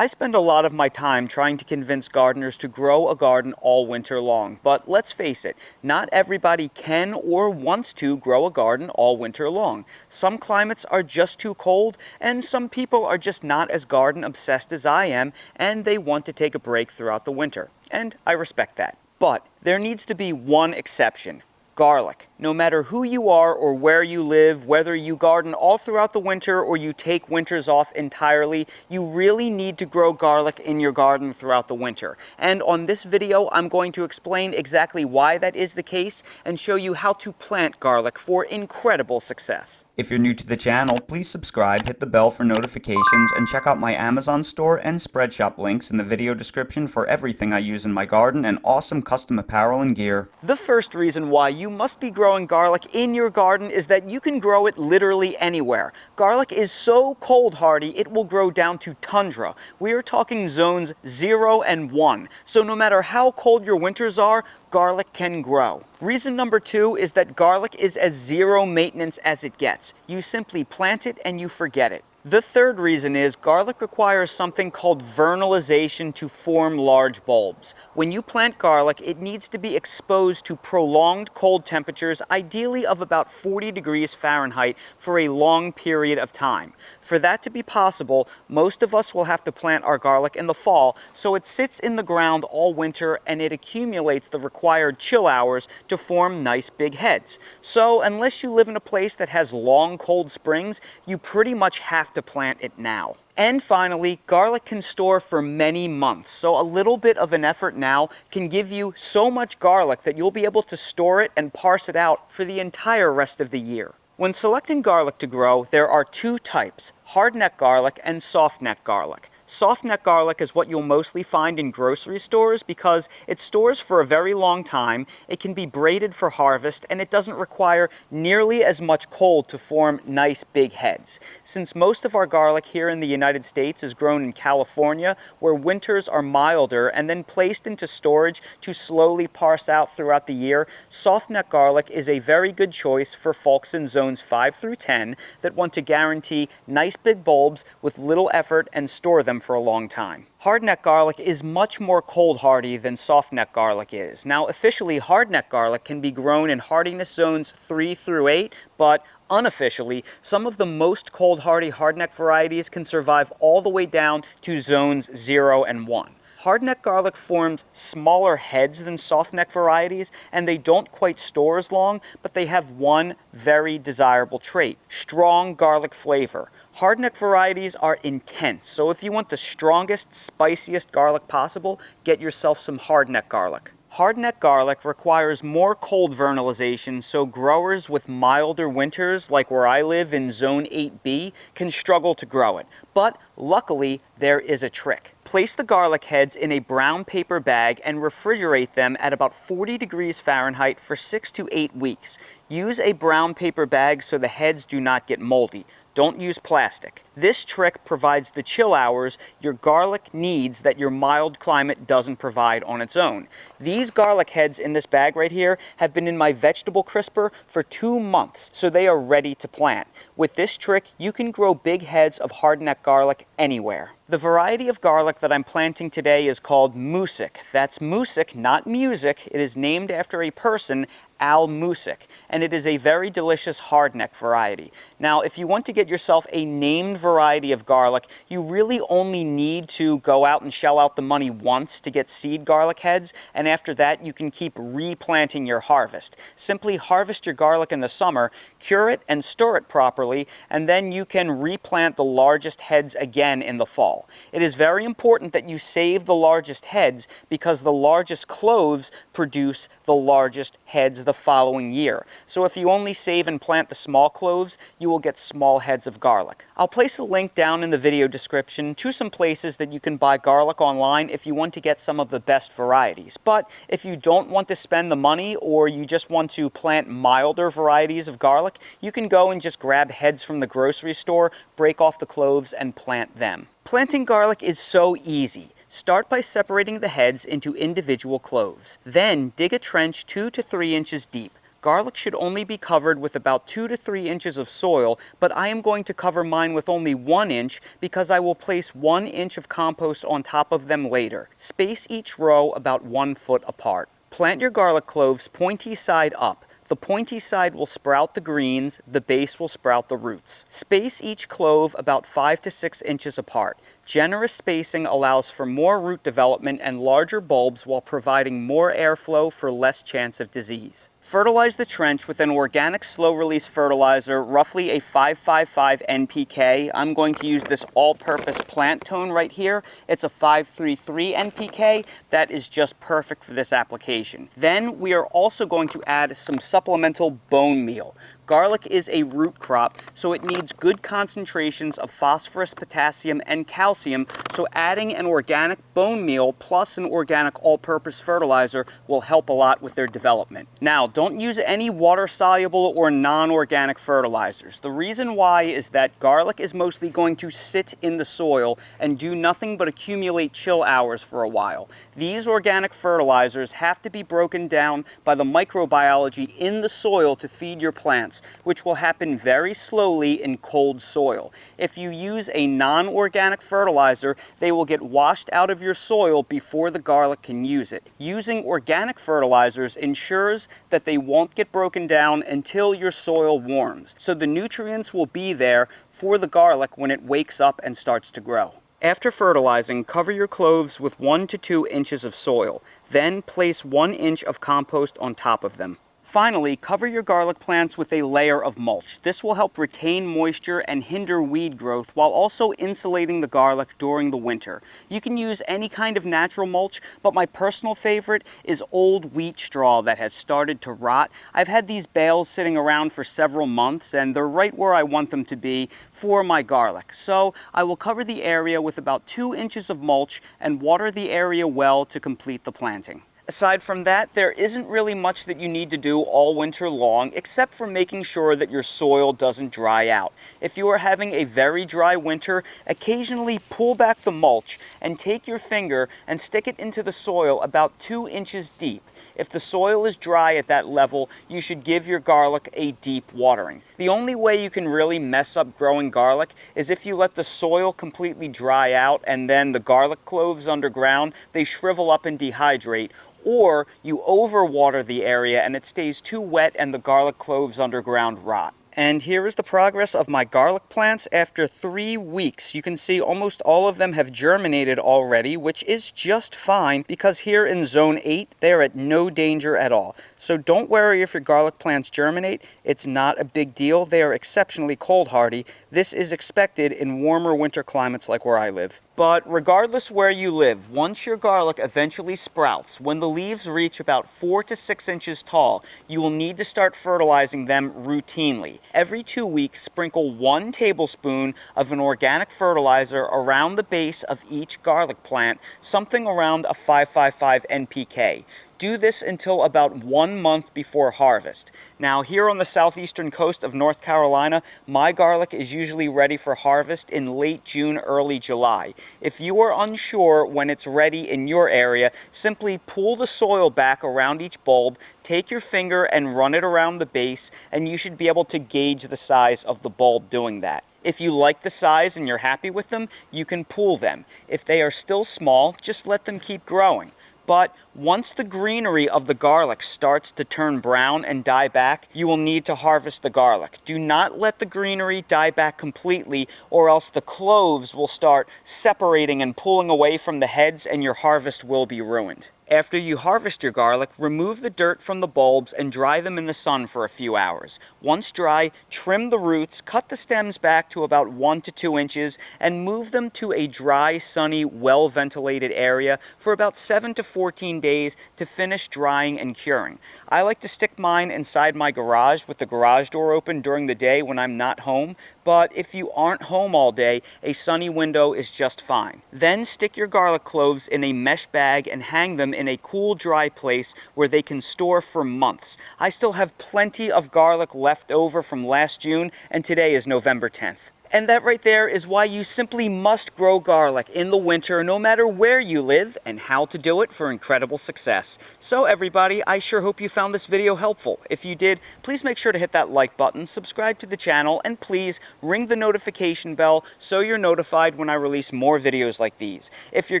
I spend a lot of my time trying to convince gardeners to grow a garden all winter long, but let's face it, not everybody can or wants to grow a garden all winter long. Some climates are just too cold, and some people are just not as garden obsessed as I am, and they want to take a break throughout the winter, and I respect that. But there needs to be one exception. Garlic. No matter who you are or where you live, whether you garden all throughout the winter or you take winters off entirely, you really need to grow garlic in your garden throughout the winter. And on this video, I'm going to explain exactly why that is the case and show you how to plant garlic for incredible success. If you're new to the channel, please subscribe, hit the bell for notifications, and check out my Amazon store and Spreadshop links in the video description for everything I use in my garden and awesome custom apparel and gear. The first reason why you must be growing garlic in your garden is that you can grow it literally anywhere. Garlic is so cold hardy, it will grow down to tundra. We are talking zones 0 and 1. So no matter how cold your winters are, garlic can grow. Reason number 2 is that garlic is as zero maintenance as it gets. You simply plant it and you forget it. The third reason is garlic requires something called vernalization to form large bulbs. When you plant garlic, it needs to be exposed to prolonged cold temperatures, ideally of about 40 degrees Fahrenheit, for a long period of time. For that to be possible, most of us will have to plant our garlic in the fall, so it sits in the ground all winter and it accumulates the required chill hours to form nice big heads. So unless you live in a place that has long cold springs, you pretty much have to plant it now. And finally, garlic can store for many months, so a little bit of an effort now can give you so much garlic that you'll be able to store it and parse it out for the entire rest of the year. When selecting garlic to grow, there are two types: hardneck garlic and softneck garlic. Softneck garlic is what you'll mostly find in grocery stores because it stores for a very long time, it can be braided for harvest, and it doesn't require nearly as much cold to form nice big heads. Since most of our garlic here in the United States is grown in California, where winters are milder and then placed into storage to slowly parse out throughout the year, softneck garlic is a very good choice for folks in zones 5 through 10 that want to guarantee nice big bulbs with little effort and store them for a long time. Hardneck garlic is much more cold hardy than softneck garlic is. Now, officially, hardneck garlic can be grown in hardiness zones 3 through 8, but unofficially, some of the most cold hardy hardneck varieties can survive all the way down to zones 0 and 1. Hardneck garlic forms smaller heads than softneck varieties, and they don't quite store as long, but they have one very desirable trait: strong garlic flavor. Hardneck varieties are intense, so if you want the strongest, spiciest garlic possible, get yourself some hardneck garlic. Hardneck garlic requires more cold vernalization, so growers with milder winters, like where I live in Zone 8B, can struggle to grow it. But luckily, there is a trick. Place the garlic heads in a brown paper bag and refrigerate them at about 40 degrees Fahrenheit for 6 to 8 weeks. Use a brown paper bag so the heads do not get moldy. Don't use plastic. This trick provides the chill hours your garlic needs that your mild climate doesn't provide on its own. These garlic heads in this bag right here have been in my vegetable crisper for 2 months, so they are ready to plant. With this trick, you can grow big heads of hardneck garlic anywhere. The variety of garlic that I'm planting today is called Music. That's Music, not music. It is named after a person, Al Music, and it is a very delicious hardneck variety. Now, if you want to get yourself a named variety of garlic, you really only need to go out and shell out the money once to get seed garlic heads, and after that you can keep replanting your harvest. Simply harvest your garlic in the summer, cure it and store it properly, and then you can replant the largest heads again in the fall. It is very important that you save the largest heads because the largest cloves produce the largest heads the following year. So if you only save and plant the small cloves, you will get small heads of garlic. I'll place a link down in the video description to some places that you can buy garlic online if you want to get some of the best varieties. But if you don't want to spend the money or you just want to plant milder varieties of garlic, you can go and just grab heads from the grocery store, break off the cloves, and plant them. Planting garlic is so easy. Start by separating the heads into individual cloves. Then dig a trench 2 to 3 inches deep. Garlic should only be covered with about 2 to 3 inches of soil, but I am going to cover mine with only 1 inch because I will place 1 inch of compost on top of them later. Space each row about 1 foot apart. Plant your garlic cloves pointy side up. The pointy side will sprout the greens, the base will sprout the roots. Space each clove about 5 to 6 inches apart. Generous spacing allows for more root development and larger bulbs while providing more airflow for less chance of disease. Fertilize the trench with an organic slow-release fertilizer, roughly a 555 NPK. I'm going to use this all-purpose plant tone right here. It's a 533 NPK. That is just perfect for this application. Then we are also going to add some supplemental bone meal. Garlic is a root crop, so it needs good concentrations of phosphorus, potassium, and calcium, so adding an organic bone meal plus an organic all-purpose fertilizer will help a lot with their development. Now, don't use any water-soluble or non-organic fertilizers. The reason why is that garlic is mostly going to sit in the soil and do nothing but accumulate chill hours for a while. These organic fertilizers have to be broken down by the microbiology in the soil to feed your plants, which will happen very slowly in cold soil. If you use a non-organic fertilizer, they will get washed out of your soil before the garlic can use it. Using organic fertilizers ensures that they won't get broken down until your soil warms, so the nutrients will be there for the garlic when it wakes up and starts to grow. After fertilizing, cover your cloves with 1 to 2 inches of soil. Then place 1 inch of compost on top of them. Finally, cover your garlic plants with a layer of mulch. This will help retain moisture and hinder weed growth while also insulating the garlic during the winter. You can use any kind of natural mulch, but my personal favorite is old wheat straw that has started to rot. I've had these bales sitting around for several months and they're right where I want them to be for my garlic. So I will cover the area with about 2 inches of mulch and water the area well to complete the planting. Aside from that, there isn't really much that you need to do all winter long, except for making sure that your soil doesn't dry out. If you are having a very dry winter, occasionally pull back the mulch and take your finger and stick it into the soil about 2 inches deep. If the soil is dry at that level, you should give your garlic a deep watering. The only way you can really mess up growing garlic is if you let the soil completely dry out and then the garlic cloves underground, they shrivel up and dehydrate, or you overwater the area and it stays too wet and the garlic cloves underground rot. And here is the progress of my garlic plants after 3 weeks. You can see almost all of them have germinated already, which is just fine because here in zone 8, they're at no danger at all. So don't worry if your garlic plants germinate. It's not a big deal. They are exceptionally cold hardy. This is expected in warmer winter climates like where I live. But regardless where you live, once your garlic eventually sprouts, when the leaves reach about 4 to 6 inches tall, you will need to start fertilizing them routinely. Every 2 weeks, sprinkle 1 tablespoon of an organic fertilizer around the base of each garlic plant, something around a 555 NPK. Do this until about 1 month before harvest. Now, here on the southeastern coast of North Carolina, my garlic is usually ready for harvest in late June, early July. If you are unsure when it's ready in your area, simply pull the soil back around each bulb, take your finger and run it around the base, and you should be able to gauge the size of the bulb doing that. If you like the size and you're happy with them, you can pull them. If they are still small, just let them keep growing. But once the greenery of the garlic starts to turn brown and die back, you will need to harvest the garlic. Do not let the greenery die back completely, or else the cloves will start separating and pulling away from the heads and your harvest will be ruined. After you harvest your garlic, remove the dirt from the bulbs and dry them in the sun for a few hours. Once dry, trim the roots, cut the stems back to about 1 to 2 inches, and move them to a dry, sunny, well-ventilated area for about 7 to 14 days to finish drying and curing. I like to stick mine inside my garage with the garage door open during the day when I'm not home, but if you aren't home all day, a sunny window is just fine. Then stick your garlic cloves in a mesh bag and hang them in a cool, dry place where they can store for months. I still have plenty of garlic left over from last June, and today is November 10th. And that right there is why you simply must grow garlic in the winter, no matter where you live, and how to do it for incredible success. So everybody, I sure hope you found this video helpful. If you did, please make sure to hit that like button, subscribe to the channel, and please ring the notification bell so you're notified when I release more videos like these. If you're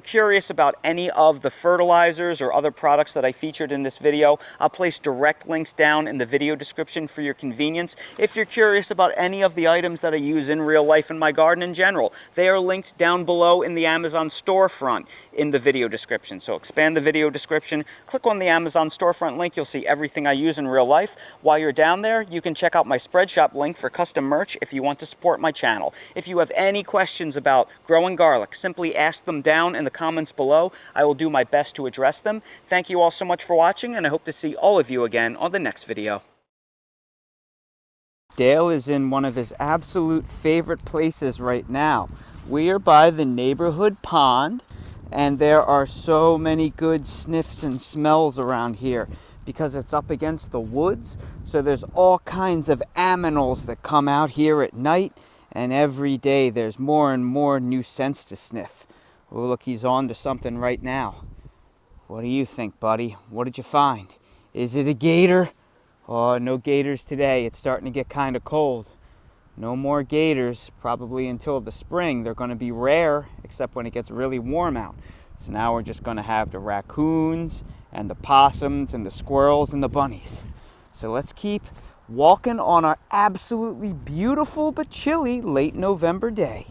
curious about any of the fertilizers or other products that I featured in this video, I'll place direct links down in the video description for your convenience. If you're curious about any of the items that I use in real life in my garden in general, they are linked down below in the Amazon storefront in the video description. So expand the video description, click on the Amazon storefront link, you'll see everything I use in real life. While you're down there, you can check out my spread shop link for custom merch if you want to support my channel. If you have any questions about growing garlic, simply ask them down in the comments below. I will do my best to address them. Thank you all so much for watching, and I hope to see all of you again on the next video. Dale is in one of his absolute favorite places right now. We are by the neighborhood pond, and there are so many good sniffs and smells around here because it's up against the woods. So there's all kinds of aminals that come out here at night, and every day there's more and more new scents to sniff. Oh, look, he's on to something right now. What do you think, buddy? What did you find? Is it a gator? Oh, no gators today. It's starting to get kind of cold. No more gators, probably until the spring. They're going to be rare, except when it gets really warm out. So now we're just going to have the raccoons and the possums and the squirrels and the bunnies. So let's keep walking on our absolutely beautiful but chilly late November day.